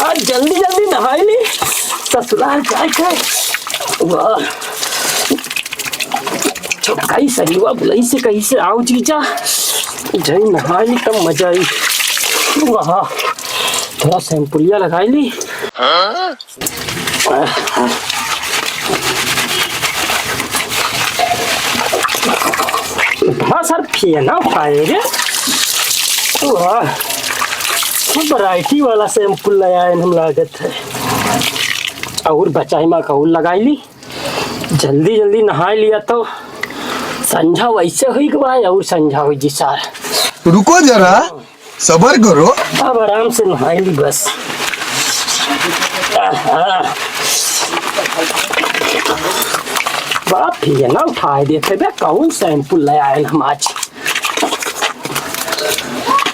आज जल्दी जल्दी नहाई ली ससुराल जाए वाह छोटकाई सरीवा बुलाई से कहीं से आओ जीजा जही नहाई ली तब मजा आई। वाह थोड़ा शैम्पुलिया लगाई ली। बड़ा सर फेना उठाए रे। वाह वैरायटी वाला शैम्पू लाया हम लागत है और बचाई माँ का लगाई ली। जल्दी जल्दी नहा लिया तो संझा वैसे हुई गवा और संझा हुई जी सार। रुको जरा सबर करो। अब आराम से नहाई ली बस। बड़ा फेना उठाए देते बे कौन शैम्पू ले आए हम आज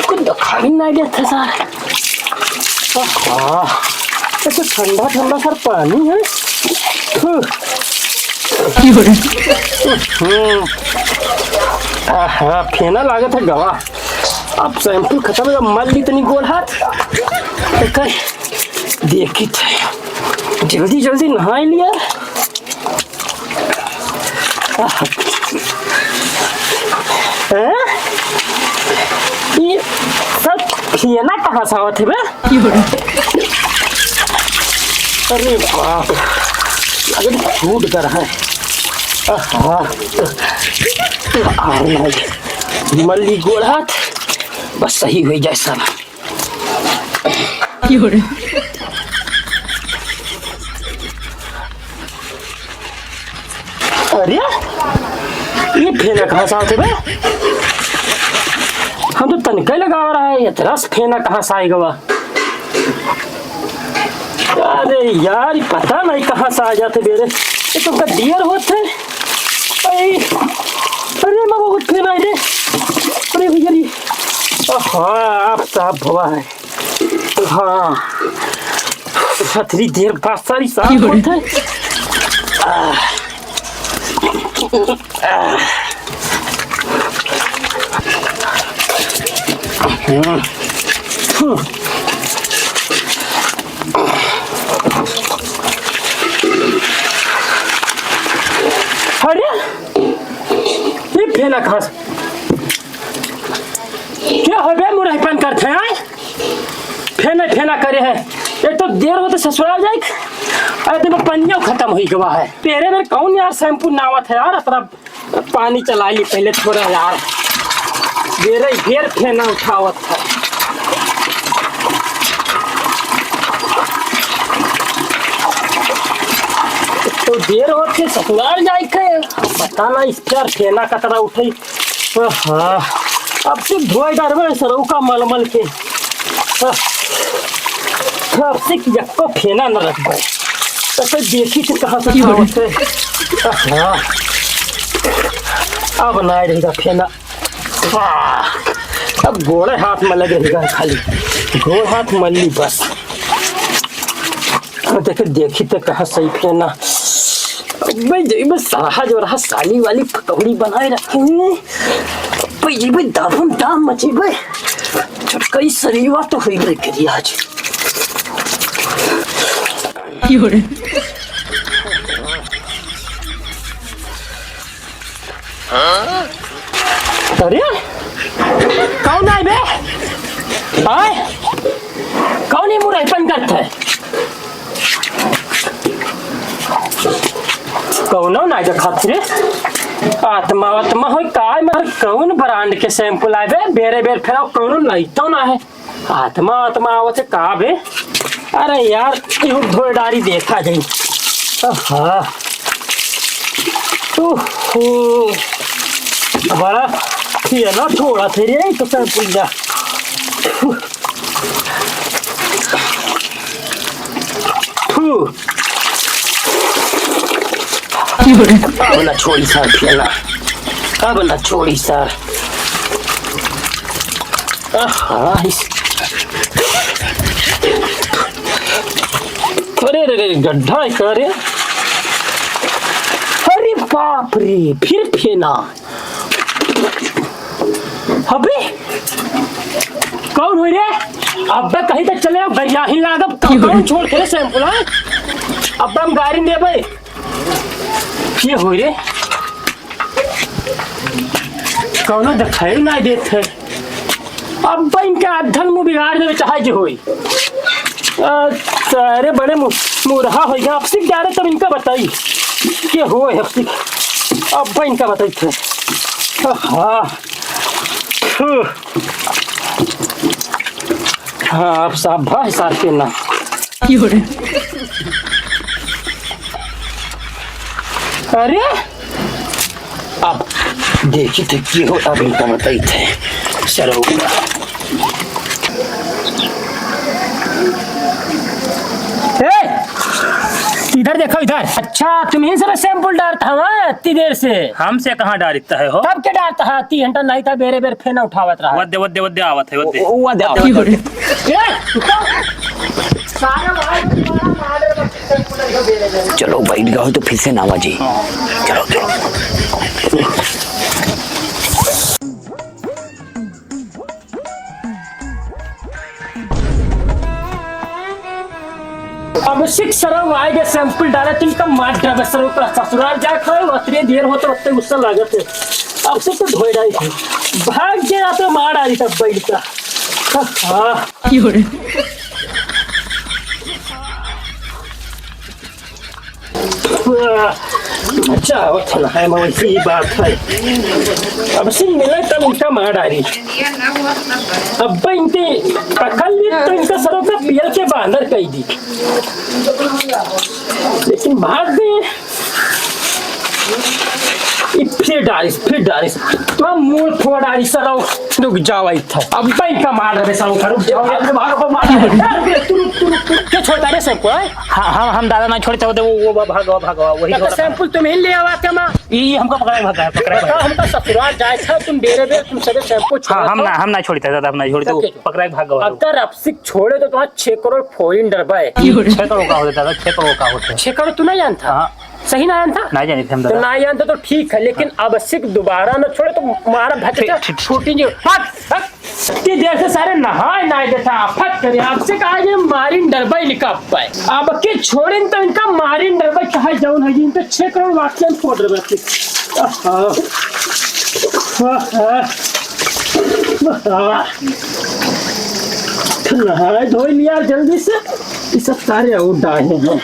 कुछ दिखा भी नहीं देते सर। ऐसे ठंडा ठंडा सर पानी है। फेना लागत है गवा। अब शैम्पू खत्म है मल ली इतनी गोल हाथ देखी थे जल्दी जल्दी नहाई लिया। ये सब फेना कहाँ से आवा थे बे? अरे बाप अगर फूट कर है मल्ली गोड़ हाथ बस सही हुई जाए सब। अरे ये फेना कहाँ से आते बे? हम तो तनके लगा रहा है ये रस फेना कहाँ से आएगा वह? अरे यार पता नहीं कहाँ से आ जाते मेरे ये तो डियर होते। अरे मैं बहुत फेना है। अरे भैया हाँ आप साफ हुआ है। हाँ थोड़ी देर बाद सारी साफ होता है। अरे ये फेना कहाँ से क्या हो गया मुरहपन करते हैं फेना फेना करे है। एक तो देर होते ससुराल जाए अरे तो पनिया खत्म हुई गवा है। तेरे में कौन यार शैम्पू नावत है यार अपना पानी चला ली पहले थोड़ा यार देर घेर फेना उठावत है। तो देर होते ससुराल जाए पता ना इस पर फेना कतरा उठे। हाँ अब से धोए डारवे सरऊ का मलमल के अब से यक्को फेना न रख पाए तो देखी थे कहाँ से उठे। हाँ अब ना रहेगा फेना। हाँ अब गोड़े हाथ में लग रहेगा खाली गोड़ हाथ मल्ली बस। देखे देखी थे कहाँ सही फेना। भाई साहा जो रहा साली वाली पकौड़ी बनाए रखे हुए भाई दाम दाम मचे भाई कई शरीवा तो हुई गई करी आज। अरे कौन आए बे? आए कौन ही मुरहपन करता है? कौनो ना जो खातिर आत्मा आत्मा हो काय मर कौन ब्रांड के शैम्पू लाए बे बेरे बेर फेरा कौनो लाइतो ना है आत्मा आत्मा आवत का बे। अरे यार यू धोए डारी देखा जाई। हाँ बड़ा ये ना थोड़ा थे रे तो शैम्पू जा। अब ना छोड़ी सर फेला अब ना छोड़ी सर। अरे रे गड्ढा करे। अरे बाप रे फिर फेना। अबे कौन हो रे? अब कहीं तक चले अब गरिया ही लागब कौन छोड़ के सैंपल है अब हम गाड़ी ले भाई ये हो रे कौनो दिखाई ना देते अब इनका अधन मुँह बिगाड़ दे चाहे जो होई सारे बड़े मुरहा हो गया आपसे जा रहे तब इनका बताई कि हो है अब इनका बताई थे हाँ हाँ अब साहब भाई साथ के ना अरे अब देखी थे कि हो अब इनका बताई थे चलो इधर देखो इधर अच्छा तुम ही सब सैंपल डालता है इतनी देर से हमसे कहाँ डालता है हो तब क्या डालता है 3 घंटा नहीं था बेरे बेर फेना उठावत रहा वद्दे वद्दे वद्दे आवत है वद्दे चलो बैठ गए तो फिर से नावा जी चलो चलो अब 6 सरव आएगा सैंपल डाला तो इनका मार ड्राइवर सर का ससुराल जा खाए उतने देर होते उतने गुस्सा लागत है अब से तो धोए डाली थी भाग गया तो मार आ रही था बैठ का हाँ अच्छा होता है वैसी बात है अब से मिला तब उनका मार आ रही अब इनके पकड़ लिए तो इनका सरों का पियर के बांधर कही दी लेकिन भाग गए फिर डालिस तो मूल फोड़ डाली सरो रुक जाओ था अब बैंक का मार रहे सरो रुक जाओ क्या छोड़ता रे सबको हम दादा ना छोड़ते होते वो भागवा वही तो सैंपल तुम ही ले आवा के मां ये हमको पकड़ा हमका ससुराल जाए था तुम डेरे बेर तुम सगे सैंपल छोड़ हम ना छोड़ते दादा हम ना छोड़ते पकड़ा भागवा अगर अपसिक छोड़े तो तुम्हारा 6 करोड़ फॉइन डरबाए 6 करोड़ का होता दादा 6 करोड़ का होता 6 करोड़ तू नहीं जानता सही ना जानता नहीं जानी थे हम तो दादा ना जानता तो ठीक है लेकिन आवश्यक दोबारा न छोड़े तो मारा भटका छूटी जो इतनी देर से सारे नहाए ना देता आफत करे आपसे कहा ये मारिन डरबाई लिखा पाए अब के छोड़े तो इनका मारिन डरबाई कहा जाऊन है जिन पे 6 करोड़ वाक्य फोड़ रहे नहाए धो लिया जल्दी से ये सब सारे उड़ आए हैं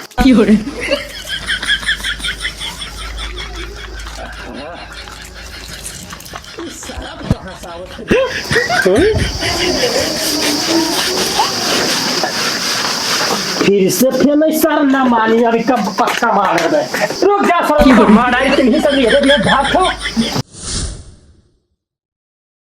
फिर से फिर सर ना मानी अभी कब पक्का मार रहे रुक जा सर मार आई तुम ही सब ये भाग